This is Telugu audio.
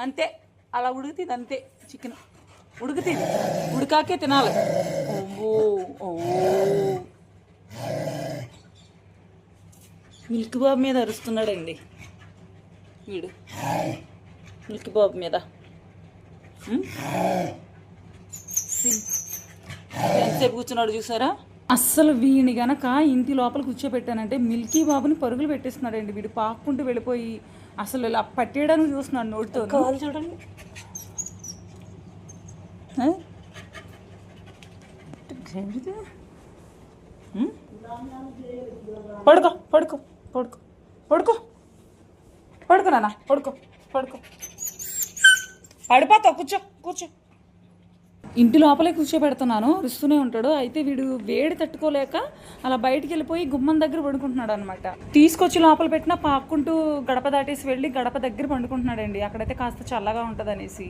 అంతే, అలా ఉడుకుతుంది అంతే. చికెన్ ఉడుకుతుంది, ఉడికాకే తినాలి. ఓ ఓ మిల్క్ బాబు మీద అరుస్తున్నాడండి వీడు, మిల్క్ బాబు మీద. ఎంతసేపు కూర్చున్నాడు చూసారా. అస్సలు వీడిని గనక ఇంటి లోపల కూర్చోబెట్టానంటే మిల్కీ బాబుని పరుగులు పెట్టేస్తున్నాడండి వీడు. పాక్కుంటూ వెళ్ళిపోయి అసలు ఇలా పట్టేయడానికి చూస్తున్నాడు నోటితో. కాలు చూడండి. పడుకో పడుకో పడుకో పడుకో పడుకో నాన్న, పడుకో పడుకో. పడిపోతావు, కూర్చో కూర్చో. ఇంటి లోపలే కూర్చోబెడుతున్నాను, రుస్తూనే ఉంటాడు. అయితే వీడు వేడి తట్టుకోలేక అలా బయటికి వెళ్ళిపోయి గుమ్మం దగ్గర పడుకుంటున్నాడు అనమాట. తీసుకొచ్చి లోపల పెట్టినా పాక్కుంటూ గడప దాటేసి వెళ్ళి గడప దగ్గర పండుకుంటున్నాడండి. అక్కడైతే కాస్త చల్లగా ఉంటుంది అనేసి.